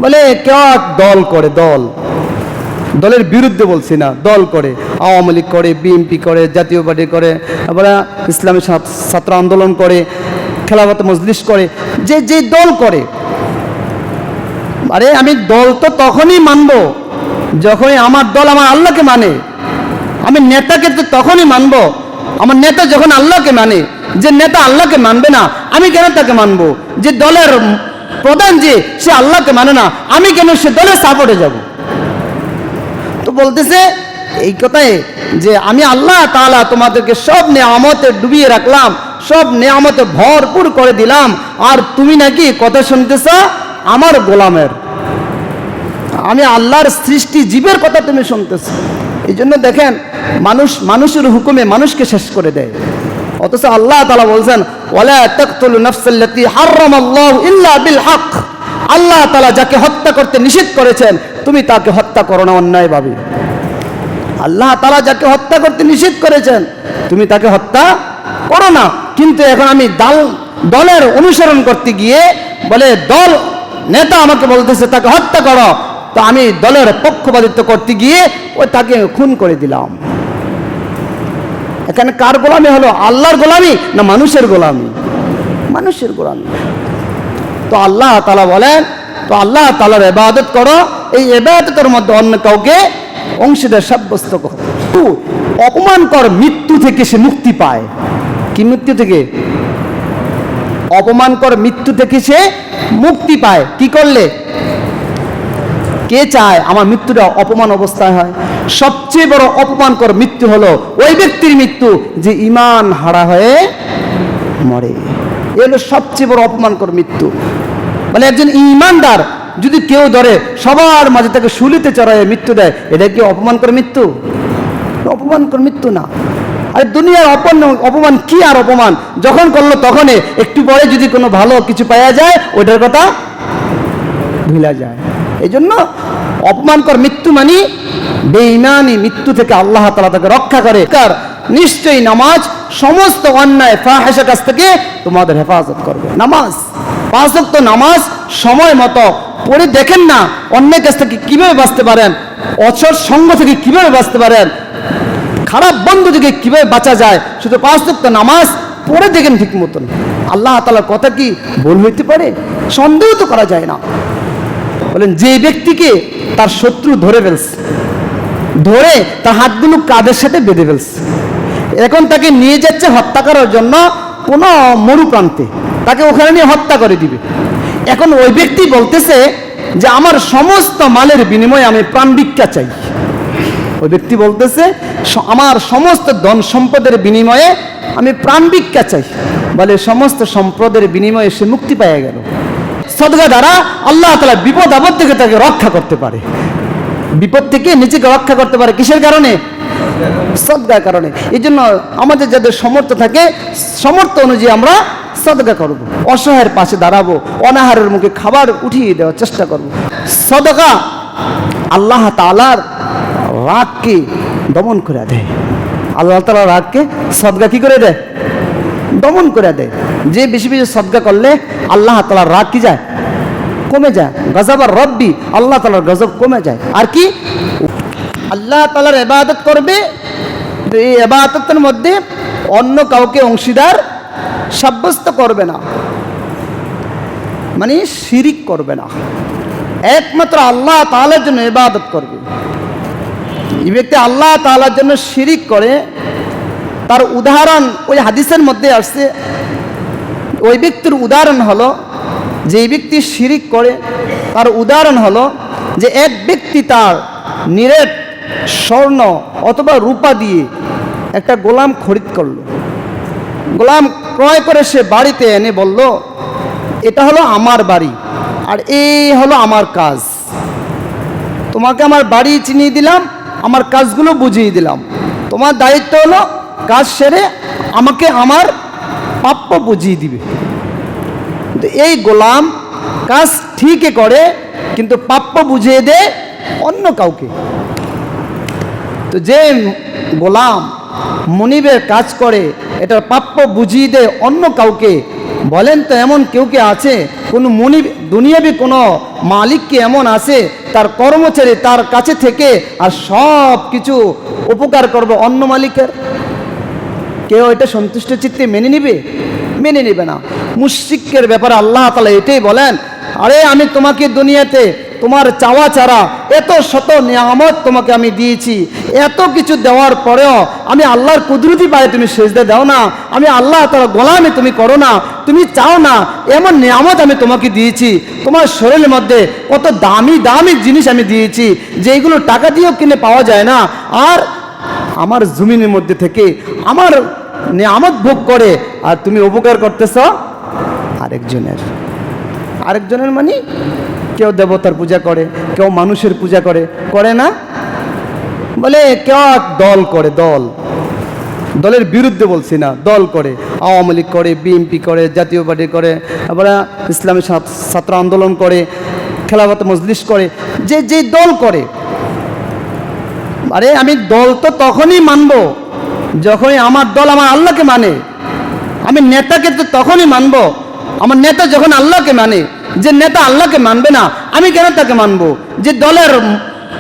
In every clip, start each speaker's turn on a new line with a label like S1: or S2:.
S1: বলে কেউ দল করে, দলের বিরুদ্ধে বলছি না, দল করে, আওয়ামী লীগ করে, বিএনপি করে, জাতীয় পার্টি করে, আবার ইসলামী ছাত্র আন্দোলন করে, খেলাফত মজলিস করে, যে দল করে। আরে আমি দল তো তখনই মানব যখনই আমার দল আমার আল্লাহকে মানে। আমি নেতাকে তো তখনই মানব আমার নেতা যখন আল্লাহকে মানে। যে নেতা আল্লাহকে মানবে না আমি কেন তাকে মানব? যে দলের প্রধান যে সে আল্লাহকে মানে না, আমি কেন সে দলের সাপোর্টে যাব? তো বলতেছে এই কথাই যে আমি আল্লাহ তাআলা তোমাদেরকে সব নেয়ামতে ডুবিয়ে রাখলাম, সব নেয়ামতে ভরপুর করে দিলাম, আর তুমি নাকি কথা শুনতেছ আমার গোলামের। আমি আল্লাহর সৃষ্টি জীবের কথা তুমি শুনতেছ। এই জন্য দেখেন মানুষের হুকুমে মানুষকে শেষ করে দেয়, অথচ আল্লাহ তাআলা বলছেন ওয়ালা তাকতুলু নাফসাল্লাতী হারামাল্লাহু ইল্লা বিল হক। আল্লাহ তাআলা যাকে হত্যা করতে নিষেধ করেছেন তুমি তাকে হত্যা করো না অন্যায়ভাবে। আল্লাহ তাআলা যাকে হত্যা করতে নিষেধ করেছেন তুমি তাকে হত্যা করো না। কিন্তু এখন আমি দলের অনুসরণ করতে গিয়ে বলে দল নেতা আমাকে বলতেছে তাকে হত্যা করো, তো আমি দলের পক্ষপাতিত্ব করতে গিয়ে তাকে খুন করে দিলাম। এখানে কার গোলামি হলো? আল্লাহর গোলামি না মানুষের গোলামি? মানুষের গোলামি। তো আল্লাহ তাআলা বলেন তো আল্লাহ তাআলার ইবাদত করো, এই ইবাদতের মধ্যে অন্য কাউকে অংশীদার সাব্যস্ত করো। অপমানকর মৃত্যু থেকে সে মুক্তি পায়। কি মৃত্যু থেকে? অপমানকর মৃত্যু থেকে সে মুক্তি পায়। কি করলে? কে চায় আমার মৃত্যুটা অপমান অবস্থায় হয়? সবচেয়ে বড় অপমানকর মৃত্যু হলো ওই ব্যক্তির মৃত্যু যে ঈমান হারা হয়ে মরে। এ হলো সবচেয়ে বড় অপমানকর মৃত্যু। মানে একজন ঈমানদার যদি কেউ ধরে সবার মাঝে তাকে শুলিতে চড়ায় মৃত্যু দেয়, এটা কি অপমানকর মৃত্যু? অপমানকর মৃত্যু না। আর দুনিয়ার অপমান কি আর অপমান? যখন করলো তখনই, একটু পরে যদি কোনো ভালো কিছু পাওয়া যায় ওইটার কথা ভুলা যায়। এই জন্য অপমানকর মৃত্যু মানে বেঈমানি মৃত্যু থেকে আল্লাহ তাআলা তাকে রক্ষা করে। নিশ্চয়ই নামাজ সমস্ত অন্যায় ফাহিশা কাজ থেকে তোমাদের হেফাজত করবে। নামাজ 5 ওয়াক্ত নামাজ সময় মতো পড়ে দেখেন না অন্যায় কাজ থেকে কিভাবে বাঁচতে পারেন, অসৎ সঙ্গ থেকে কিভাবে বাঁচতে পারেন, খারাপ বন্ধু থেকে কিভাবে বাঁচা যায়। শুধু 5 ওয়াক্ত নামাজ পড়ে দেখেন ঠিক মতন। আল্লাহ তাআলার কথা কি ভুল হইতে পারে? সন্দেহ তো করা যায় না। বলেন যে ব্যক্তিকে তার শত্রু ধরে ফেলছে, ধরে তার হাতগুলো কাঁধের সাথে বেঁধে ফেলছে, এখন তাকে নিয়ে যাচ্ছে হত্যা করার জন্য কোনো মরু প্রান্তে, তাকে ওখানে নিয়ে হত্যা করে দিবে। এখন ওই ব্যক্তি বলতেছে যে আমার সমস্ত মালের বিনিময়ে আমি প্রাণ ভিক্ষা চাই। ওই ব্যক্তি বলতেছে আমার সমস্ত ধন সম্পদের বিনিময়ে আমি প্রাণ ভিক্ষা চাই। বলে সমস্ত সম্পদের বিনিময়ে সে মুক্তি পেয়ে গেল। সদকা দ্বারা আল্লাহ তাআলা বিপদ আপদ থেকে তাকে রক্ষা করতে পারে, বিপদ থেকে নিজেকে রক্ষা করতে পারে। কিসের কারণে? সদকার কারণে। এই জন্য আমাদের যাদের সামর্থ্য থাকে সামর্থ্য অনুযায়ী আমরা সদকা করব, অসহায়ের পাশে দাঁড়াবো, অনাহারের মুখে খাবার উঠিয়ে দেওয়ার চেষ্টা করব। সদকা আল্লাহ তাআলার রাগকে দমন করে দেয়। আল্লাহ তাআলার রাগকে সদকা কি করে দেয়? দমন করে দেয়। যে বেশি বেশি সদকা করলে আল্লাহ তাআলার রাগ কি যায়? কমে যায়। গজবার রব্বি, আল্লাহ তাআলার গজব কমে যায়। আর কি? আল্লাহ তাআলার ইবাদত করবে, এই ইবাদতের মধ্যে অন্য কাউকে অংশীদার সাব্যস্ত করবে না, মানে শিরিক করবে না, একমাত্র আল্লাহ তাআলার জন্য ইবাদত করবে। এই ব্যক্তি আল্লাহ তাআলার জন্য শিরিক করে, তার উদাহরণ ওই হাদিসের মধ্যে আসছে। ওই ব্যক্তির উদাহরণ হলো, যে ব্যক্তি শিরিক করে তার উদাহরণ হলো যে এক ব্যক্তি তার নিরেট স্বর্ণ অথবা রূপা দিয়ে একটা গোলাম খরিদ করলো। গোলাম ক্রয় করে সে বাড়িতে এনে বলল এটা হলো আমার বাড়ি আর এই হলো আমার কাজ, তোমাকে আমার বাড়ি চিনিয়ে দিলাম, আমার কাজগুলো বুঝিয়ে দিলাম, তোমার দায়িত্ব হলো কাজ সেরে আমাকে আমার প্রাপ্য বুঝিয়ে দিবে। এই গোলাম কাজ ঠিকই করে কিন্তু প্রাপ্য বুঝিয়ে দেয় অন্য কাউকে। তো যে গোলাম মনিবের কাজ করে এটার প্রাপ্য বুঝিয়ে দেয় অন্য কাউকে, বলেন তো এমন কেউ কি আছে, কোনো দুনিয়াবি কোনো মালিক কি এমন আছে তার কর্মচারী তার কাছে থেকে আর সব কিছু উপকার করবে অন্য মালিকের? কেউ এটা সন্তুষ্ট চিত্তে মেনে নিবে না। মুশরিকের ব্যাপারে আল্লাহ তাআলা এটাই বলেন, আরে আমি তোমাকে দুনিয়াতে তোমার চাওয়া ছাড়া এত শত নিয়ামত তোমাকে আমি দিয়েছি, এত কিছু দেওয়ার পরেও আমি আল্লাহর কুদরতি পায়ে তুমি সেজদা দাও না, আমি আল্লাহ তাআলার গোলামি তুমি করো না, তুমি চাও না, এমন নিয়ামত আমি তোমাকে দিয়েছি, তোমার শরীরের মধ্যে কত দামি দামি জিনিস আমি দিয়েছি যেগুলো টাকা দিয়েও কিনে পাওয়া যায় না, আর আমার জমিনের মধ্যে থেকে আমার নিয়ামত ভোগ করে আর তুমি উপকার করতেছ আরেকজনের মানে কেউ দেবতার পূজা করে, কেউ মানুষের পূজা করে না, বলে কেউ দল করে, দলের বিরুদ্ধে বলছি না, দল করে, আওয়ামী লীগ করে, বিএনপি করে, জাতীয় পার্টি করে, আবার ইসলামী ছাত্র আন্দোলন করে, খেলাফত মজলিস করে, যে দল করে। আরে আমি দল তো তখনই মানব যখনই আমার দল আমার আল্লাহকে মানে। আমি নেতাকে তো তখনই মানব আমার নেতা যখন আল্লাহকে মানে। যে নেতা আল্লাহকে মানবে না আমি কেন তাকে মানব? যে দলের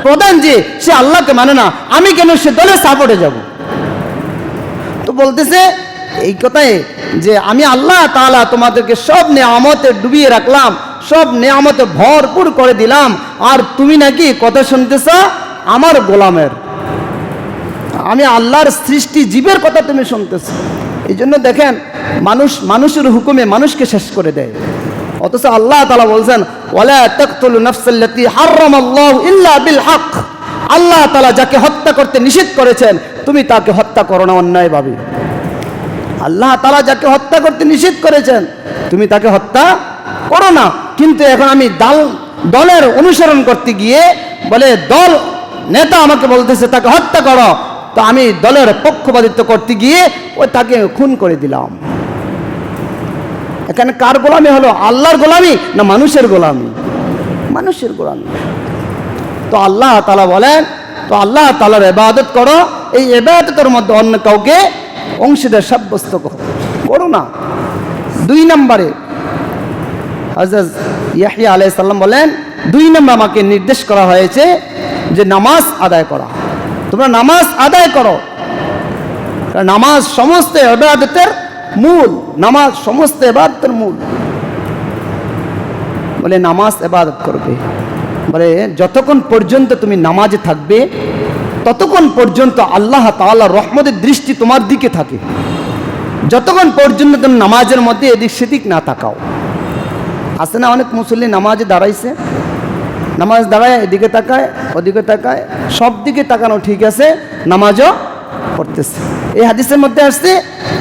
S1: প্রধান যে সে আল্লাহকে মানে না, আমি কেন সে দলের সাপোর্টে যাব? তো বলতেছে এই কথাই যে আমি আল্লাহ তাআলা তোমাদেরকে সব নেয়ামতে ডুবিয়ে রাখলাম, সব নেয়ামতে ভরপুর করে দিলাম, আর তুমি নাকি কথা শুনতেছ আমার গোলামের। আমি আল্লাহর সৃষ্টি জীবের কথা তুমি শুনতেছ। এই জন্য দেখেন মানুষের হুকুমে মানুষকে শেষ করে দেয়, অথচ আল্লাহ তাআলা বলছেন ওয়ালা তাকতুলু নাফসাল্লাতী হারামাল্লাহু ইল্লা বিল হক। আল্লাহ তাআলা যাকে হত্যা করতে নিষেধ করেছেন তুমি তাকে হত্যা করো না অন্যায়ভাবে। আল্লাহ তাআলা যাকে হত্যা করতে নিষেধ করেছেন তুমি তাকে হত্যা করো না। কিন্তু এখন আমি দলের অনুসরণ করতে গিয়ে বলে দল নেতা আমাকে বলতেছে তাকে হত্যা করো, তো আমি দলের পক্ষপাতিত্ব করতে গিয়ে তাকে খুন করে দিলাম। এখানে কার গোলামি হলো? আল্লাহর গোলামি না মানুষের গোলামি? মানুষের গোলামি। তো আল্লাহ তাআলা বলেন তো আল্লাহ তাআলার ইবাদত করো, এই ইবাদতের মধ্যে অন্য কাউকে অংশীদার সাব্যস্ত করো না। 2 নম্বরে হযরত ইয়াহইয়া আলাইহিস সালাম বলেন 2 নম্বর আমাকে নির্দেশ করা হয়েছে যে নামাজ আদায় করা। তোমরা নামাজ আদায় করো, কারণ নামাজ সমস্ত ইবাদতের মূল। নামাজ সমস্ত ইবাদতের মূল। বলে নামাজ ইবাদত করবে, বলে যতক্ষণ পর্যন্ত তুমি নামাজে থাকবে ততক্ষণ পর্যন্ত আল্লাহ তাআলার রহমতের দৃষ্টি তোমার দিকে থাকে, যতক্ষণ পর্যন্ত তুমি নামাজের মধ্যে এদিক সেদিক না তাকাও। আছে না অনেক মুসল্লি নামাজে দাঁড়াইছে, নামাজ দাঁড়ায় এদিকে তাকায় ওদিকে তাকায়, সব দিকে তাকানো ঠিক আছে, নামাজও পড়তেছে। এই হাদিসের মধ্যে আসছে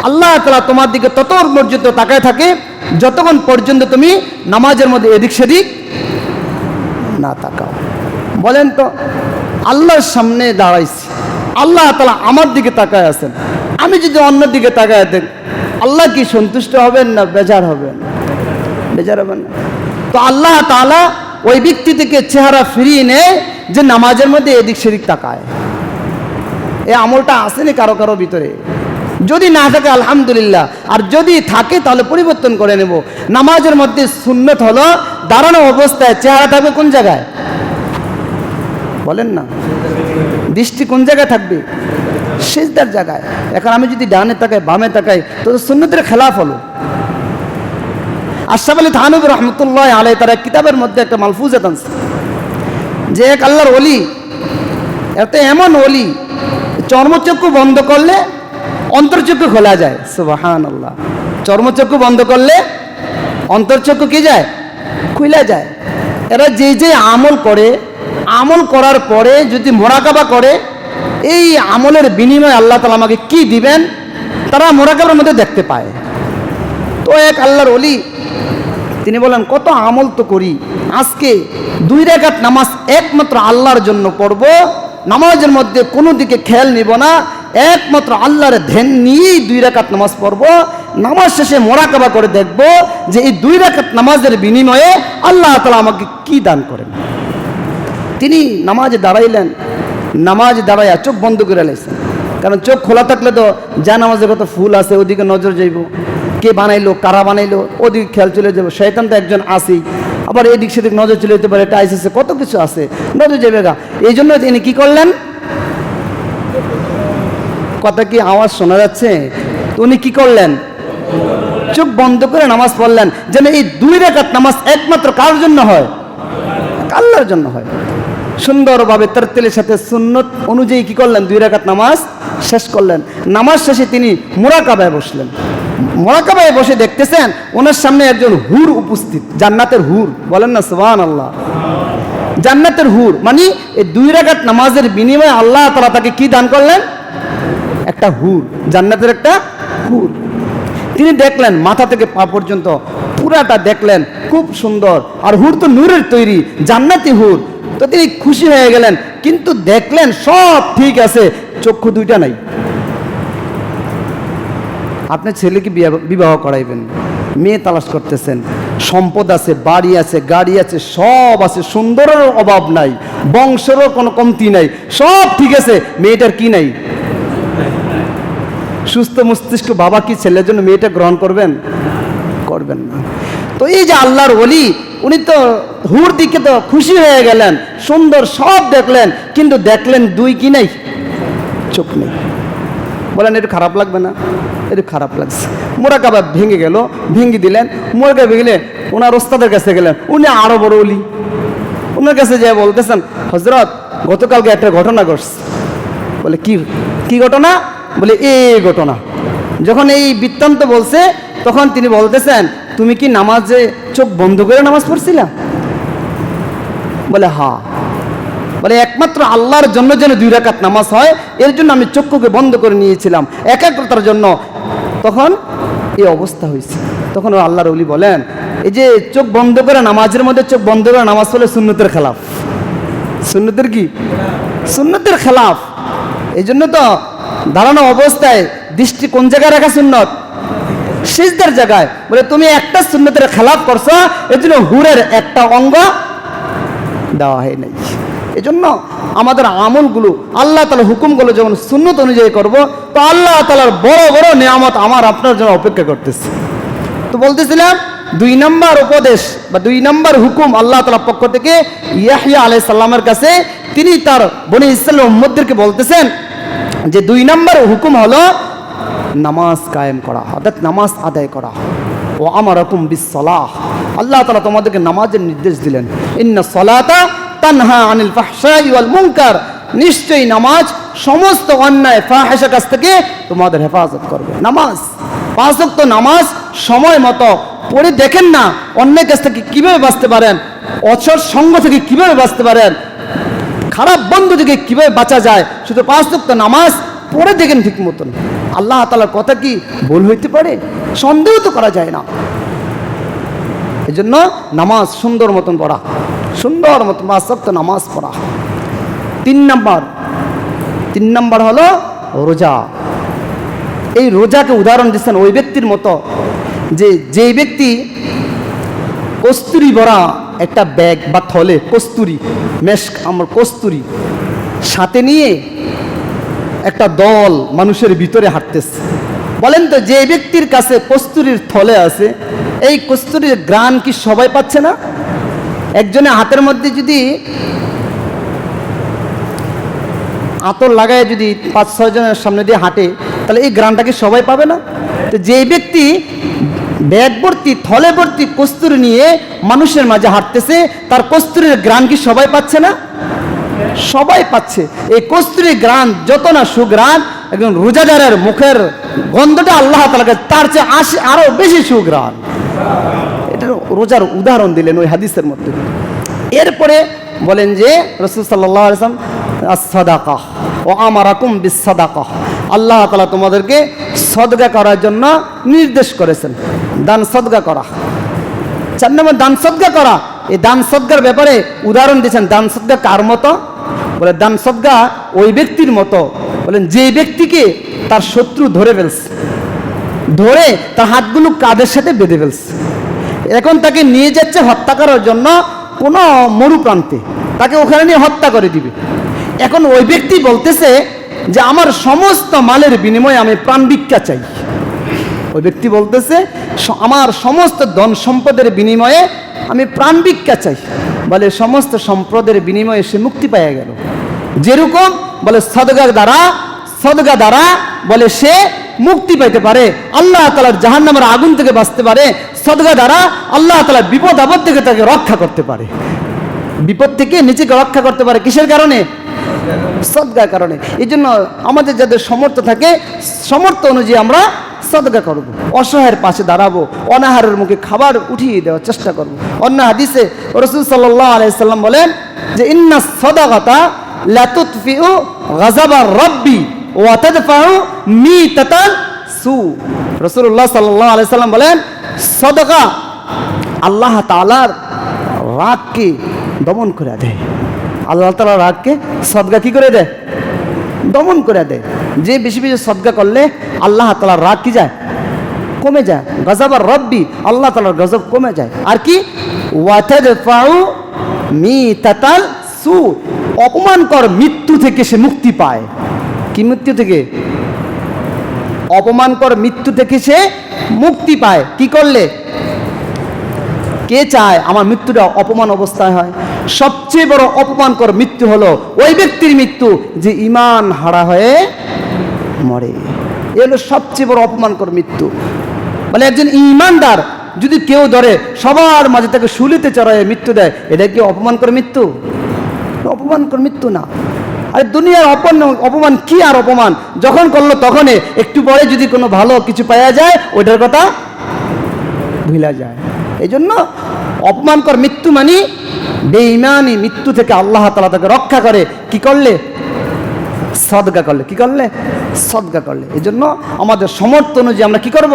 S1: আল্লাহ তাআলা তোমার দিকে ততক্ষণ পর্যন্ত তাকায় থাকে যতক্ষণ পর্যন্ত তুমি নামাজের মধ্যে এদিক সেদিক না তাকাও। বলেন তো আল্লাহর সামনে দাঁড়াইছি, আল্লাহ তাআলা আমার দিকে তাকায় আছেন, আমি যদি অন্য দিকে তাকায় দেখ আল্লাহ কি সন্তুষ্ট হবেন না বেজার হবেন? বেজার হবেন না। তো আল্লাহ তাআলা ওই ব্যক্তি থেকে চেহারা ফিরিয়ে নেয় যে নামাজের মধ্যে এদিক সেদিক তাকায়। এই আমলটা আসেনি কারো কারো ভিতরে? যদি না থাকে আলহামদুলিল্লাহ, আর যদি থাকে তাহলে পরিবর্তন করে নেব। নামাজের মধ্যে সুন্নত হলো দাঁড়ানো অবস্থায় চেহারা থাকবে কোন জায়গায়? বলেন না, দৃষ্টি কোন জায়গায় থাকবে? সিজদার জায়গায়। এখন আমি যদি ডানে তাকাই বামে তাকাই তো সুন্নতের খেলাফ হলো। আশরাফ আলী থানভী রহমতুল্লাহ আলাইহি তার কিতাবের মধ্যে একটা মালফুজাত আছে যে এক আল্লাহর ওলি, এত এমন ওলি চর্মচক্ষু বন্ধ করলে অন্তর্চক্ষু খোলা যায়। সুবহানাল্লাহ। চর্মচক্ষু বন্ধ করলে অন্তর্চক্ষু কি যায়? খুলে যায়। এরা যে আমল করে, আমল করার পরে যদি মোরাকাবা করে এই আমলের বিনিময়ে আল্লাহ তাআলা আমাকে কি দিবেন তারা মোরাকাবার মধ্যে দেখতে পায়। তো এক আল্লাহর ওলি তিনি বলেন কত আমল তো করি, আজকে 2 রাকাত নামাজ একমাত্র আল্লাহর জন্য পড়ব, নামাজের মধ্যে কোনো দিকে খেয়াল নিব না, একমাত্র আল্লাহর ধ্যান নিয়েই 2 রাকাত নামাজ পড়ব। নামাজ শেষে মোরাকাবা করে দেখব যে এই 2 রাকাত নামাজের বিনিময়ে আল্লাহ তাআলা আমাকে কি দান করেন। তিনি নামাজে দাঁড়াইলেন, নামাজ দাঁড়াইয়া চোখ বন্ধ করে লাইছেন, কারণ চোখ খোলা থাকলে তো যা নামাজের কত ফুল আছে ওদিকে নজর যাইব, কে বানাইলো, কারা বানাইলো, ওদিকে খেয়াল চলে যাবে। শয়তান তো একজন আসেই, আবার এদিক সেদিক নজর চলে যেতে পারে, এটা আইসিসে কত কিছু আছে, নজর যাবে গা। এই জন্য তিনি কি করলেন, কথা কি আওয়াজ শোনা যাচ্ছে? উনি কি করলেন, চোখ বন্ধ করে নামাজ পড়লেন, যেন এই 2 রাকাত নামাজ একমাত্র কার জন্য হয়, আল্লাহর জন্য হয়। সুন্দরভাবে তারতিলের সাথে সুন্নত অনুযায়ী কি করলেন, 2 রাকাত নামাজ শেষ করলেন। নামাজ শেষে তিনি মুরাকাবায় বসলেন। মুরাকাবায় বসে দেখতেছেন ওনার সামনে একজন হুর উপস্থিত, জান্নাতের হুর, বলেন না সুবহানাল্লাহ। জান্নাতের হুর মানে এই 2 রাকাত নামাজের বিনিময়ে আল্লাহ তাআলা তাকে কি দান করলেন, একটা হুর, জান্নাতের একটা হুর। তিনি দেখলেন মাথা থেকে পা পর্যন্ত পুরাটা দেখলেন, খুব সুন্দর। আর হুর তো নূরের তৈরি, জান্নাতি হুর। তো তিনি খুশি হয়ে গেলেন, কিন্তু দেখলেন সব ঠিক আছে, চক্ষু 2টা নাই। আপনি ছেলেকে বিবাহ করাইবেন, মেয়ে তালাশ করতেছেন, সম্পদ আছে, বাড়ি আছে, গাড়ি আছে, সব আছে, সুন্দরের অভাব নাই, বংশেরও কোনো কমতি নাই, সব ঠিক আছে, মেয়েটার কি নাই? সুস্থ মস্তিষ্ক বাবা কি ছেলের জন্য মেয়েটা গ্রহণ করবেন? করবেন না। তো এই যে আল্লাহর ওলি, উনি তো হুর দিকে তো খুশি হয়ে গেলেন, সুন্দর সব দেখলেন, কিন্তু দেখলেন 2 কি নাই, চোখ নেই। বলেন একটু খারাপ লাগবে না? একটু খারাপ লাগছে। মুরাকাবা ভেঙে গেল, ভেঙে দিলেন। মুরাকাবা ভেঙে ওনার ওস্তাদের কাছে গেলেন, উনি আরো বড় ওলি। ওনার কাছে যে বলতেছেন, হযরত গতকালকে একটা ঘটনা ঘটছে। বলে কি ঘটনা? বলে এই ঘটনা। যখন এই বৃত্তান্ত বলছে, তখন তিনি বলতেছেন, তুমি কি নামাজে চোখ বন্ধ করে নামাজ পড়ছিলা? বলে হ্যাঁ। বলে একমাত্র আল্লাহর জন্য যেন 2 রাকাত নামাজ হয়, এর জন্য আমি চক্ষুকে বন্ধ করে নিয়েছিলাম, একাগ্রতার জন্য। তখন এই অবস্থা হয়েছে। তখন আল্লাহর ওলি বলেন, এই যে চোখ বন্ধ করে নামাজের মধ্যে চোখ বন্ধ করে নামাজ পড়লে সুন্নতের খেলাফ। সুন্নতের কি? সুন্নতের খেলাফ। এই জন্য তো দাঁড়ানো অবস্থায় দৃষ্টি কোন জায়গায় রাখা সুন্নত? সিজদার জায়গায়। বলে তুমি একটা সুন্নতের খেলাফ করছো, এর জন্য হুরের একটা অঙ্গ দেওয়া হয় নাই। এজন্য আমাদের আমলগুলো, আল্লাহ তাআলার হুকুমগুলো যখন সুন্নত অনুযায়ী করব, তো আল্লাহ তাআলার বড় বড় নিয়ামত আমার আপনার জন্য অপেক্ষা করতেছে। তো বলতেছিলাম 2 নম্বর উপদেশ বা 2 নম্বর হুকুম আল্লাহ তাআলার পক্ষ থেকে ইয়াহইয়া আলাইহিস সালামের কাছে, তিনি তার বনি ইসরাইলের উম্মতদেরকে বলতেছেন যে 2 নম্বর হুকুম হলো নামাজ কায়েম করা, অর্থাৎ নামাজ আদায় করা। ও আমারাকুম বিসসালাহ, আল্লাহ তাআলা তোমাদেরকে নামাজের নির্দেশ দিলেন। ইন্নাস সালাতা তানহা আনিল ফাহশাই ওয়াল মুনকার, নিশ্চয়ই নামাজ সমস্ত অন্যায় ফাহিশা কাজ থেকে তোমাদের হেফাজত করবে। নামাজ 5 ওয়াক্ত নামাজ সময় মতো পড়ে দেখেন না, অন্যায় কাজ থেকে কিভাবে বাঁচতে পারেন, অসৎ সঙ্গ থেকে কিভাবে বাঁচতে পারেন, খারাপ বন্ধু থেকে কিভাবে বাঁচা যায়। শুধু 5 ওয়াক্ত নামাজ পড়ে দেখেন ঠিক মতন। আল্লাহ তাআলার কথা কি ভুল হইতে পারে? সন্দেহ তো করা যায় না। এই জন্য নামাজ সুন্দর মতন পড়া, সুন্দর মতন 5 ওয়াক্ত নামাজ পড়া। 3 নম্বর হলো রোজা। এই রোজাকে উদাহরণ দিচ্ছেন ওই ব্যক্তির মতো যে ব্যক্তি কস্তুরি ভরা একটা ব্যাগ বা থলে, কস্তুরি মেশক, আমার কস্তুরি সাথে নিয়ে একটা দল মানুষের ভিতরে হাঁটতেছে। বলেন তো, যে ব্যক্তির কাছে কস্তুরির থলে আছে, এই কস্তুরির ঘ্রাণ কি সবাই পাচ্ছে না? একজনের হাতের মধ্যে যদি আতর লাগায় যদি 5-6 জনের সামনে দিয়ে হাঁটে, তাহলে এই ঘ্রাণটাকে সবাই পাবে না? তো যে ব্যক্তি ব্যাগ ভর্তি, থলে ভর্তি কস্তুরি নিয়ে মানুষের মাঝে হাঁটতেছে, তার কস্তুরির ঘ্রাণ কি সবাই পাচ্ছে না? সবাই পাচ্ছে। এই কস্তুরির ঘ্রাণ যত না সুঘ্রাণ, একজন রোজাদারের মুখের গন্ধটা আল্লাহ তাআলা তার চেয়ে আরো বেশি সুঘ্রাণ। এটা রোজার উদাহরণ দিলেন ওই হাদিসের মধ্যে। এরপরে বলেন যে রাসূল সাল্লাল্লাহু আলাইহি ওয়াসাল্লাম as-সাদাকাহ ওয়া আমারাকুম বিস-সাদাকাহ, আল্লাহ তাআলা তোমাদেরকে সদকা করার জন্য নির্দেশ করেছেন, দান সদকা করা। 4 নম্বর দান সদকা করা। এই দান সদকার ব্যাপারে উদাহরণ দিয়েছেন, দান সদকা কার মতো? বলে দান সদকা ওই ব্যক্তির মতো, বলেন যে ব্যক্তিকে তার শত্রু ধরে ফেলছে, ধরে তার হাতগুলো কাঁধের সাথে বেঁধে ফেলছে, এখন তাকে নিয়ে যাচ্ছে হত্যা করার জন্য কোনো মরু প্রান্তে, তাকে ওখানে নিয়ে হত্যা করে দিবে। এখন ওই ব্যক্তি বলতেছে যে আমার সমস্ত মালের বিনিময়ে আমি প্রাণ ভিক্ষা চাই, ওই ব্যক্তি বলতেছে আমার সমস্ত ধন সম্পদের বিনিময়ে আমি প্রাণ ভিক্ষা চাই। বলে সমস্ত সম্পদের বিনিময়ে সে মুক্তি পেয়ে গেল। যেরকম বলে সদকা দ্বারা বলে সে মুক্তি পেতে পারে, আল্লাহ তাআলার জাহান্নামের আগুন থেকে বাঁচতে পারে। সদকা দ্বারা আল্লাহ তাআলা বিপদ আপদ থেকে তাকে রক্ষা করতে পারে, বিপদ থেকে নিজেকে রক্ষা করতে পারে। কিসের কারণে? সদকার কারণে। এই জন্য আমাদের যাদের সামর্থ্য থাকে, সামর্থ্য অনুযায়ী আমরা সদকা করব, অসহায়ের পাশে দাঁড়াবো, অনাহারের মুখে খাবার উঠিয়ে দেওয়ার চেষ্টা করব। অন্য হাদিসে রাসূল সাল্লাল্লাহু আলাইহি সাল্লাম বলেন যে ইন্না সাদাকাতা লা তুতফিউ গাযাবার রাব্বি ওয়া তাদফাউ মিতাতাল সু। রাসূলুল্লাহ সাল্লাল্লাহু আলাইহি সাল্লাম বলেন সদকা আল্লাহ তাআলার রাগকে দমন করে দেয়। আল্লাহ তাআলার রাগকে সদকা কি করে দেয়? দমন করে দেয়। যে বেশি বেশি সদকা করলে আল্লাহ তাআলার রাগ কি যায়? কমে যায়। গজবার রব্বি, আল্লাহ তাআলার গজব কমে যায়। আর কি? ওয়াতাদফাউ মিতাতাল সু, অপমানকর মৃত্যু থেকে সে মুক্তি পায়। কি মৃত্যু থেকে? অপমানকর মৃত্যু থেকে সে মুক্তি পায়। কি করলে? কে চায় আমার মৃত্যুটা অপমান অবস্থায় হয়? সবচেয়ে বড় অপমানকর মৃত্যু হলো ওই ব্যক্তির মৃত্যু যে ঈমান হারা হয়ে মরে। এ হলো সবচেয়ে বড় অপমানকর মৃত্যু। বলে একজন ঈমানদার যদি কেউ ধরে সবার মাঝে তাকে শুলিতে চড়ায় মৃত্যু দেয়, এটা কি অপমানকর মৃত্যু? অপমানকর মৃত্যু না। আরে দুনিয়ার অপমান কি আর অপমান? যখন করলো তখনই, একটু পরে যদি কোনো ভালো কিছু পাওয়া যায় ওইটার কথা ভুলা যায়। এই জন্য অপমানকর মৃত্যু মানে বেঈমানি মৃত্যু থেকে আল্লাহ তাআলা তাকে রক্ষা করে। কি করলে? সদকা করলে। কি করলে? সদকা করলে। এই জন্য আমাদের সামর্থ্য অনুযায়ী আমরা কি করব?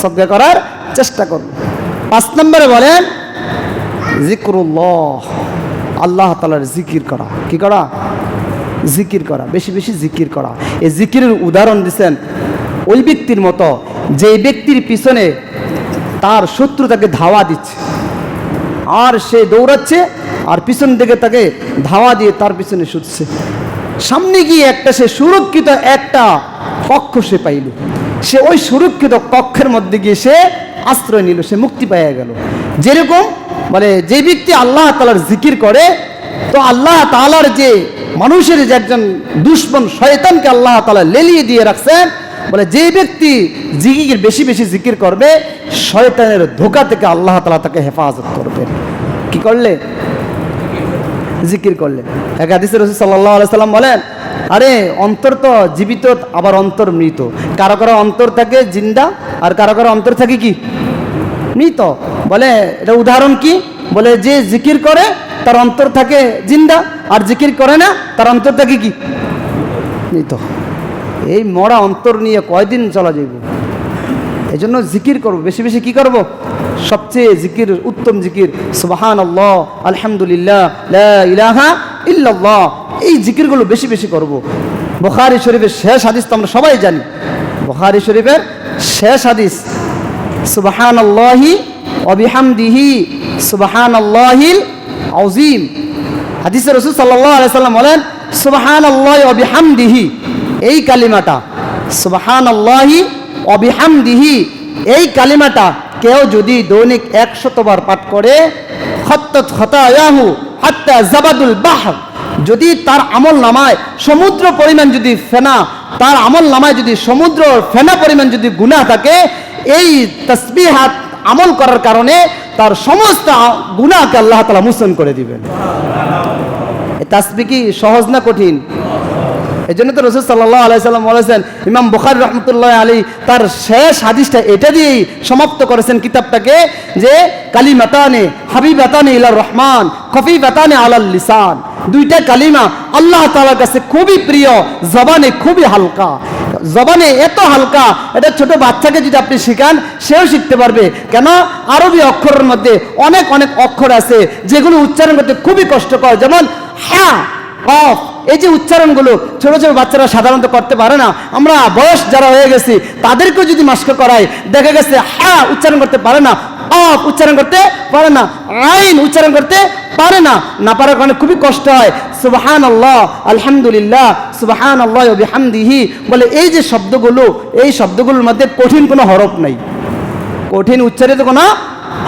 S1: সদকা করার চেষ্টা করব। 5 নম্বরে বলেন জিক্রুল্লাহ, আল্লাহ তাআলার জিকির করা। কি করা? জিকির করা, বেশি বেশি জিকির করা। এই জিকিরের উদাহরণ দিচ্ছেন ওই ব্যক্তির মতো যে ব্যক্তির পিছনে তার শত্রু তাকে ধাওয়া দিচ্ছে, আর সে দৌড়াচ্ছে আর পিছন দিকে তাকে ধাওয়া দিয়ে তার পিছনে ছুটছে। সামনে গিয়ে একটা সে সুরক্ষিত একটা কক্ষ সে পাইল, সে ওই সুরক্ষিত কক্ষের মধ্যে গিয়ে সে আশ্রয় নিল, সে মুক্তি পেয়ে গেল। যেরকম বলে যে ব্যক্তি আল্লাহ তাআলার জিকির করে, তো আল্লাহ তাআলার যে মানুষের যে একজন দুশমন শয়তানকে আল্লাহ তাআলা লেলিয়ে দিয়ে রাখছেন, বলে যে ব্যক্তি জিকির বেশি বেশি জিকির করবে শয়তানের ধোঁকা থেকে আল্লাহ তাআলা তাকে হেফাজত করবে। কি করলে? জিকির করলে। এক হাদিসে রাসূল সাল্লাল্লাহু আলাইহি সাল্লাম বলেন আরে অন্তর তো জীবিত, আবার অন্তর মৃত। কারো কারো অন্তর থাকে জিন্দা আর কারো কারো অন্তর থাকে কি? মৃত। বলে এটা উদাহরণ কি? বলে যে জিকির করে তার অন্তর থাকে জিন্দা, আর জিকির করে না তার অন্তর থাকে কি? মৃত। এই মরা অন্তর নিয়ে কয়দিন চলা যাইব? এই জন্য জিকির করব, বেশি বেশি কি করব? সবচেয়ে জিকির উত্তম জিকির সুবহানাল্লাহ, আলহামদুলিল্লাহ, লা ইলাহা ইল্লাল্লাহ। এই জিকিরগুলো বেশি বেশি করব। বুখারী শরীফের শেষ হাদিস তো আমরা সবাই জানি। বুখারী শরীফের শেষ হাদিস সুবহানাল্লাহি ওয়া বিহামদিহি সুবহানাল্লাহিল আযীম। হাদিসে রাসূল সাল্লাল্লাহু আলাইহি সাল্লাম বলেন সুবহানাল্লাহি ওয়া বিহামদিহি, এই কালিমাটা সুবহানাল্লাহি ওয়া বিহামদিহি, এই কালিমাটা কেউ যদি দৈনিক 100 বার পাঠ করে খাত্তাত খাতায়াহু হাত্তা জাবাদুল বাহর, যদি তার আমল নামায় সমুদ্র পরিমাণ যদি ফেনা, তার আমল নামায় যদি সমুদ্র ফেনা পরিমাণ যদি গুনাহ থাকে, এই তাসবিহাত আমল করার কারণে তার সমস্ত গুনাহকে আল্লাহ তাআলা মোচন করে দিবেন। এই তাসবিহ কি সহজ না কঠিন? এই জন্য তো রাসূল সাল্লাল্লাহু আলাইহি সাল্লাম বলেছেন, ইমাম বুখারী রাহমাতুল্লাহি আলাইহি তার শেষ হাদিসটা এটা দিয়েই সমাপ্ত করেছেন কিতাবটাকে, যে কালিমাতানে হাবিবাতানে ইলার রহমান খফিফাতানে আলাল লিসান, দুইটা কালিমা আল্লাহ তাআলার কাছে খুবই প্রিয়, জবানে খুবই হালকা। জবানে এত হালকা, এটা ছোট বাচ্চাকে যদি আপনি শেখান সেও শিখতে পারবে। কেন? আরবি অক্ষরের মধ্যে অনেক অনেক অক্ষর আছে যেগুলো উচ্চারণ করতে খুবই কষ্টকর, যেমন হা, কফ। এই যে উচ্চারণগুলো ছোট ছোট বাচ্চারা সাধারণত করতে পারে না। আমরা বয়স যারা হয়ে গেছি তাদেরকেও যদি মাস্ক করাই, দেখা গেছে হা উচ্চারণ করতে পারে না, আফ উচ্চারণ করতে পারে না, আইন উচ্চারণ করতে পারে না, না পারার কারণে খুবই কষ্ট হয়। সুবহানাল্লাহ, আলহামদুলিল্লাহ, সুবহানাল্লাহ ওয়া বিহামদিহি, বলে এই যে শব্দগুলো, এই শব্দগুলোর মধ্যে কঠিন কোনো হরফ নাই, কঠিন উচ্চারিত কোনো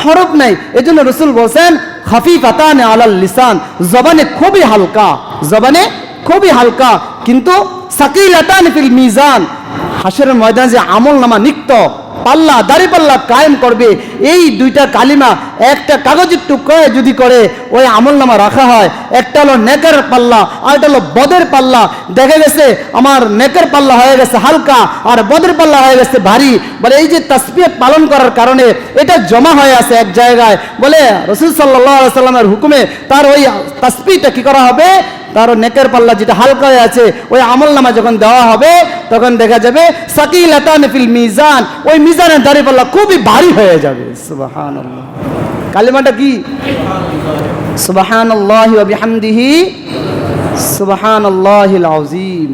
S1: হরফ নাই। এজন্য রাসূল বলেন খাফিফাতান আলাল লিসান, জবানে খুবই হালকা, জবানে খুবই হালকা, কিন্তু সাকিলাতান ফিল মিজান, হাসরের ময়দানে যে আমলনামা নিক্ত পাল্লা দাড়ি পাল্লা কায়েম করবে, এই দুইটা কালিমা একটা কাগজের টুকরায় যদি করে ওই আমলনামা রাখা হয়, একটা হলো নেকের পাল্লা আর একটা হলো বদের পাল্লা, দেখা গেছে আমার নেকের পাল্লা হয়ে গেছে হালকা আর বদের পাল্লা হয়ে গেছে ভারী। বলে এই যে তাসবিহ পালন করার কারণে এটা জমা হয়ে আছে এক জায়গায়, বলে রাসূল সাল্লাল্লাহু আলাইহি সাল্লামের হুকুমে তার ওই তাসবিহটা কি করা হবে, তার নেকের পাল্লা যেটা হালকা হয়ে আছে ওই আমলনামা যখন দেওয়া হবে তখন দেখা যাবে সাকিলাতান ফিল মিজান, ওই মিজানের দাড়ি পাল্লা খুবই ভারী হয়ে যাবে। সুবহানাল্লাহ, কালিমাটা কি? সুবহানাল্লাহি ওয়া বিহামদিহি সুবহানাল্লাহিল আযীম।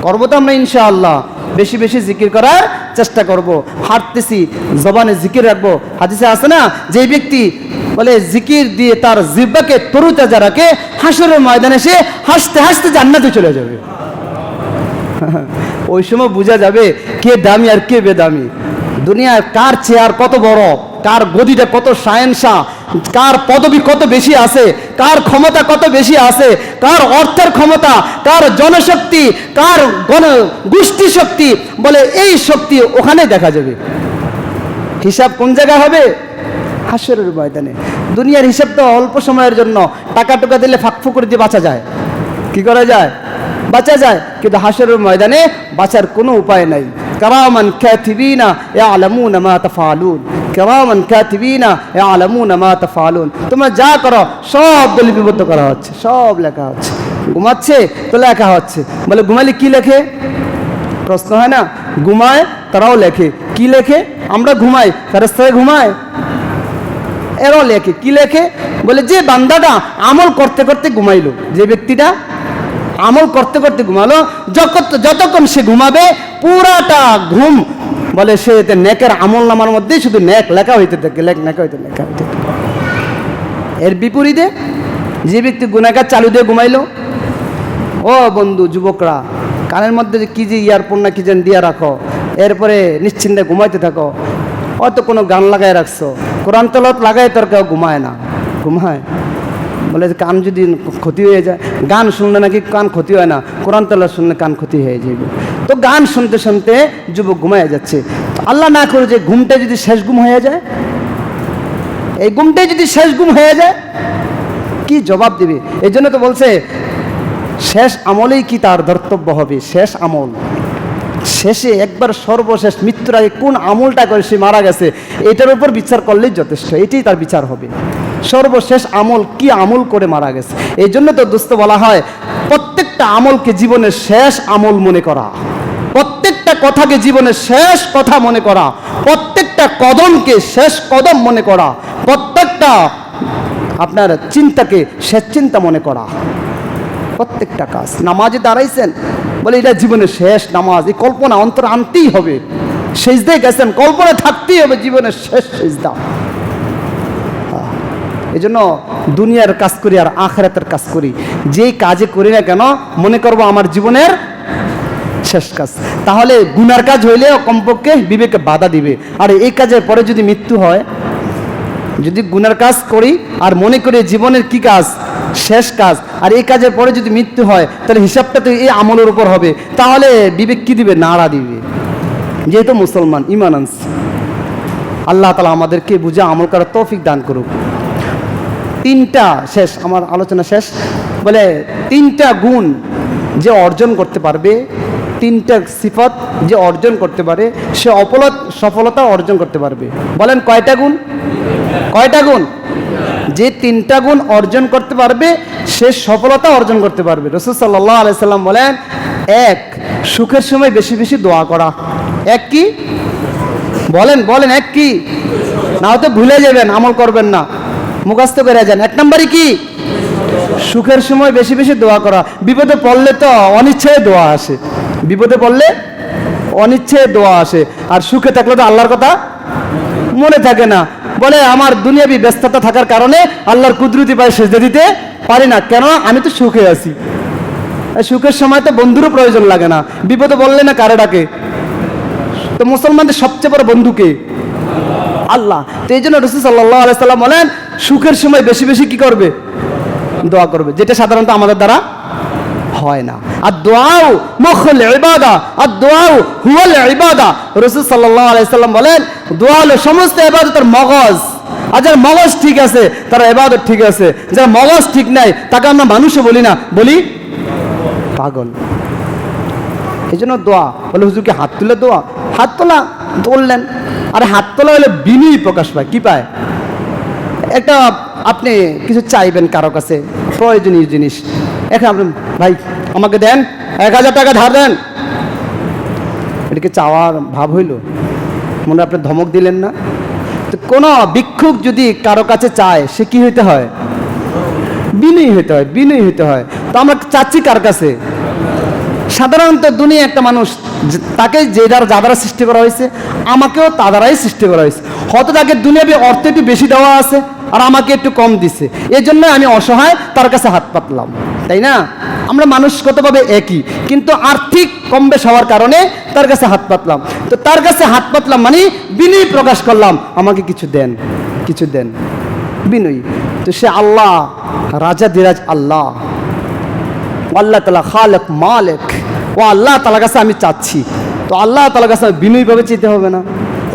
S1: করব তো আমরা ইনশাআল্লাহ, বেশি বেশি জিকির করার চেষ্টা করব, হাঁটতেছি জবানে জিকির রাখবো। হাদিসে আছে না, যে ব্যক্তি বলে জিকির দিয়ে তার জিহ্বাকে তরুতাজা রাখে, হাসরের ময়দানে সে হাসতে হাসতে জান্নাতে চলে যাবে। ওই সময় বোঝা যাবে কে দামি আর কে বেদামি, দুনিয়ার কার চেয়ার কত বড়, কার গদিটা কত শাহেনশাহ, কার পদবি কত বেশি আছে, কার ক্ষমতা কত বেশি আছে, কার অর্থের ক্ষমতা, কার জনশক্তি, কার গোষ্ঠী শক্তি, বলে এই শক্তি ওখানে দেখা যাবে। হিসাব কোন জায়গায় হবে? হাসরের ময়দানে। দুনিয়ার হিসাব তো অল্প সময়ের জন্য, টাকা টুকা দিলে ফাঁকফুক করে দিয়ে বাঁচা যায়, কি করা যায়? বাঁচা যায়, কিন্তু হাসরের ময়দানে বাঁচার কোনো উপায় নাই। কিরামান কাতিবিনা ইয়ালামুনা মা তাফআলুন, কিরামান কাতিবিনা ইয়ালামুনা মা তাফআলুন, তোমরা যা করো সব লিপিবদ্ধ করা হচ্ছে, সব লেখা হচ্ছে। ঘুমাচ্ছে তো লেখা হচ্ছে, বলে ঘুমালে কি লেখে? প্রশ্ন হয় না, ঘুমায় তারাও লেখে, কি লেখে? আমরা ঘুমাই, ফেরেশতারা ঘুমায়, এরাও লেখে, কি লেখে? বলে যে বান্দাটা আমল করতে করতে ঘুমাইলো, যে ব্যক্তিটা আমল করতে করতে ঘুমালো, যতক্ষণ সে ঘুমাবে পুরাটা ঘুম বলে সে নেকের আমল নামার মধ্যে শুধু নেক লেখা হইতে থাকে, লেখা হইতে লেখা হইতে। এর বিপরীতে যে ব্যক্তি গুনাহগার চালু দিয়ে ঘুমাইলো, ও বন্ধু যুবকরা কানের মধ্যে কি যে ইয়ারফোন না কি যেন দিয়ে রাখো, এরপরে নিশ্চিন্তে ঘুমাইতে থাকো। হয়তো কোনো গান লাগাই রাখছো, কোরআন তেলাওয়াত লাগাই তোর কেউ ঘুমায় না, ঘুমায় বলে কান যদি ক্ষতি হয়ে যায়, গান শুনলে নাকি কান ক্ষতি হয় না, কোরআন তেলাওয়াত শুনলে কান ক্ষতি হয়ে যাবে। তো গান শুনতে শুনতে যুবক ঘুমায় যাচ্ছে। আল্লাহ না করে যে ঘুমটা যদি শেষ ঘুম হয়ে যায়, এই ঘুমটাই যদি শেষ ঘুম হয়ে যায় কি জবাব দিবে? এই জন্য তো বলছে শেষ আমলেই কি তার ধর্তব্য হবে, শেষ আমল শেষে একবার সর্বশেষ মৃত্যুর আগে কোন আমলটা করে সে মারা গেছে এটার উপর বিচার করলেই যথেষ্ট, এটাই তার বিচার হবে। সর্বশেষ আমল কি আমল করে মারা গেছে। এই জন্য তো দোস্ত বলা হয় প্রত্যেকটা আমলকে জীবনের শেষ আমল মনে করা, প্রত্যেকটা কথাকে জীবনের শেষ কথা মনে করা, প্রত্যেকটা কদমকে শেষ কদম মনে করা, প্রত্যেকটা আপনার চিন্তাকে শেষ চিন্তা মনে করা। প্রত্যেকটা কাজ, নামাজে দাঁড়াইছেন বলে এটা জীবনের শেষ নামাজ, এই কল্পনা অন্তর আনতেই হবে। সেজদায় গেছেন, কল্পনা থাকতেই হবে জীবনের শেষ সেজদা। এই জন্য দুনিয়ার কাজ করি আর আখিরাতের কাজ করি, যেই কাজে করি না কেন মনে করবো আমার জীবনের শেষ কাজ। তাহলে গুনার কাজ হইলেও কমপক্ষে বিবেকে বাধা দিবে। আর এই কাজের পরে যদি মৃত্যু হয়, যদি গুনার কাজ করি আর মনে করি জীবনের কি কাজ শেষ কাজ, আর এই কাজের পরে যদি মৃত্যু হয় তাহলে হিসাবটা তো এই আমলের উপর হবে। তাহলে বিবেক কি দিবে? নাড়া দিবে। যেহেতু মুসলমান ঈমান আনছি, আল্লাহ তাআলা আমাদেরকে বুঝে আমল করার তৌফিক দান করুক। তিনটা শেষ, আমার আলোচনা শেষ। বলে তিনটা গুণ যে অর্জন করতে পারবে, তিনটা সিফত যে অর্জন করতে পারে সে সফলতা অর্জন করতে পারবে। বলেন কয়টা গুণ? কয়টা গুণ? যে তিনটা গুণ অর্জন করতে পারবে সে সফলতা অর্জন করতে পারবে। রাসূল সাল্লাল্লাহু আলাইহি সাল্লাম বলেন, এক, সুখের সময় বেশি বেশি দোয়া করা। এক কি? বলেন বলেন, এক কি? না হয়তো ভুলে যাবেন, আমল করবেন না, মুখস্থ করে যান। এক নম্বরে কি? সুখের সময় বেশি বেশি দোয়া করা। বিপদে পড়লে তো অনিচ্ছায় দোয়া আসে, বিপদে পড়লে অনিচ্ছায় দোয়া আসে, আর সুখে থাকলে তো আল্লাহর কথা মনে থাকে না। বলে আমার দুনিয়াবি ব্যস্ততা থাকার কারণে আল্লাহর কুদরতি পায়ে সেজদা দিতে পারি না, কেন আমি তো সুখে আছি। সুখের সময় তো বন্ধুরও প্রয়োজন লাগে না, বিপদে বললে না কারে ডাকে? তো মুসলমানদের সবচেয়ে বড় বন্ধুকে আল্লাহ। তো এই জন্য রাসূল সাল্লাল্লাহু আলাইহি সাল্লাম বলেন সুখের সময় বেশি বেশি কি করবে? দোয়া করবে, যেটা সাধারণত আমাদের দ্বারা হয় না। আর দোয়াও মুখুল ইবাদা, আর দোয়াও হুয়াল ইবাদা। রাসূল সাল্লাল্লাহু আলাইহি সাল্লাম বলেন দোয়া হলো সমস্ত ইবাদতের মগজ। আর যার মগজ ঠিক আছে তার ইবাদত ঠিক আছে, যার মগজ ঠিক নাই তাকে আমরা মানুষও বলি না, বলি পাগল। এই জন্য দোয়া বলে হুজুরকে হাত তুলে দোয়া, হাত তোলা তুললেন, আর হাত তোলা হলে বিনয়ী প্রকাশ পায়। কি পায়? একটা আপনি কিছু চাইবেন কারো কাছে, প্রয়োজনীয় জিনিস, এখন আপনি ভাই আমাকে দেন 1000 টাকা ধার দেন, এটাকে চাওয়ার ভাব হইল? মনে আপনি ধমক দিলেন না? তো কোনো ভিক্ষুক যদি কারো কাছে চায় সে কি হইতে হয়? বিনয়ী হইতে হয়, বিনয়ী হইতে হয়। তো আমরা চাচ্ছি কার কাছে? সাধারণত দুনিয়া একটা মানুষ তাকে যে দ্বারা সৃষ্টি করা হয়েছে, আমাকেও তা দ্বারাই সৃষ্টি করা হয়েছে। হয়তো তাকে দুনিয়াবি অর্থ একটু বেশি দেওয়া আছে আর আমাকে একটু কম দিছে, এই জন্য আমি অসহায় তার কাছে হাত পাতলাম, তাই না? আমরা মানুষগতভাবে একই, কিন্তু আর্থিক কম বেশ হওয়ার কারণে তার কাছে হাত পাতলাম। তো তার কাছে হাত পাতলাম মানে বিনয়ী প্রকাশ করলাম, আমাকে কিছু দেন, কিছু দেন, বিনয়ী। তো সে আল্লাহ, রাজা দিরাজ আল্লাহ, আল্লাহ তাআলা খালেক মালিক, ও আল্লাহ তাআলার কাছে আমি চাচ্ছি, তো আল্লাহ তাআলার কাছে বিনয়ীভাবে চেতে হবে না?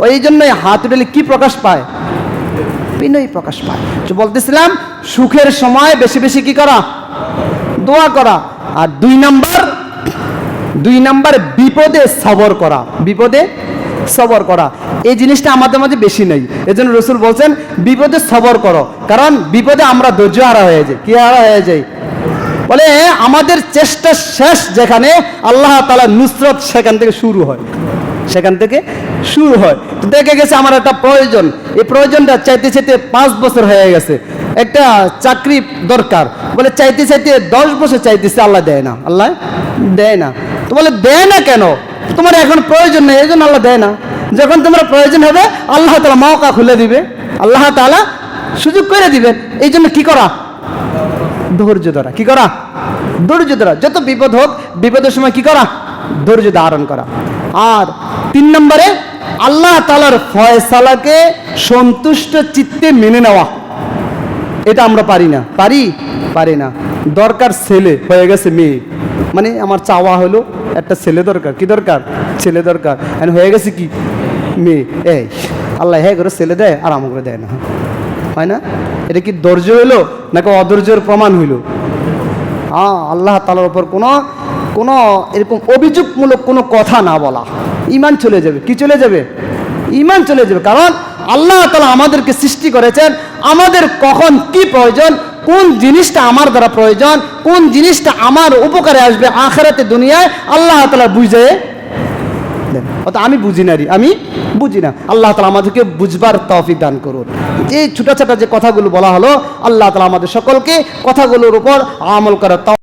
S1: ওই জন্যই হাত উঠালে কি প্রকাশ পায়? বিনয়ী প্রকাশ পায়। তো বলতেছিলাম সুখের সময় বেশি বেশি কি করা? দোয়া করা। আর 2 নাম্বার বিপদে সবর করা, বিপদে সবর করা। এই জিনিসটা আমাদের মাঝে বেশি নেই, এজন্য রাসূল বলছেন বিপদে সবর করো, কারণ বিপদে আমরা ধৈর্য হারা হয়ে যাই। কি হারা হয়ে যাই? বলে আমাদের চেষ্টা শেষ যেখানে, আল্লাহ তাআলা নুসরত সেখান থেকে শুরু হয়, সেখান থেকে শুরু হয়। তো দেখে গেছে আমার একটা প্রয়োজন, এই প্রয়োজনটা চাইতে চাইতে 5 বছর হয়ে গেছে, একটা চাকরি দরকার, বলে চাইতে চাইতে 10 বছর চাইতেছে, আল্লাহ দেয় না, আল্লাহ দেয় না। তো বলে দেয় না কেন? তোমার এখন প্রয়োজন নেই, এই জন্য আল্লাহ দেয় না। যখন তোমার প্রয়োজন হবে আল্লাহ তাআলা মওকা খুলে দিবে, আল্লাহ তাআলা সুযোগ করে দিবেন। এই জন্য কি করা? ধৈর্য ধরা। কি করা? ধৈর্য ধরা। যত বিপদ হোক, বিপদের সময় কি করা? ধৈর্য ধারণ করা। আর 3 নম্বরে আল্লাহ তাআলার ফয়সালাকে সন্তুষ্ট চিত্তে মেনে নেওয়া। এটা আমরা পারি না, পারি না। দরকার ছেলে, হয়ে গেছে মেয়ে, মানে আমার চাওয়া হলো একটা ছেলে দরকার। কি দরকার? ছেলে দরকার। হয়ে গেছে কি? মেয়ে। এই আল্লাহ হ্যাঁ করে ছেলে দেয় আর আমাকে দেয় না, হয় না? এটা কি ধৈর্য হইলো নাকি অধৈর্যের প্রমাণ হইল? আল্লাহ তাআলার উপর কোনো এরকম অভিযোগমূলক কোনো কথা না বলা, ঈমান চলে যাবে। কি চলে যাবে? ঈমান চলে যাবে। কারণ আল্লাহ তাআলা আমাদেরকে সৃষ্টি করেছেন, আমাদের কখন কি প্রয়োজন, কোন জিনিসটা আমার দ্বারা প্রয়োজন, কোন জিনিসটা আমার উপকারে আসবে আখিরাতে দুনিয়ায়, আল্লাহ তাআলা বুঝে দেন। আমি বুঝি না, আমি বুঝি না। আল্লাহ তাআলা আমাদেরকে বুঝবার তৌফিক দান করুন। এই ছোট ছোট যে কথাগুলো বলা হলো, আল্লাহ তাআলা আমাদের সকলকে কথাগুলোর উপর আমল করার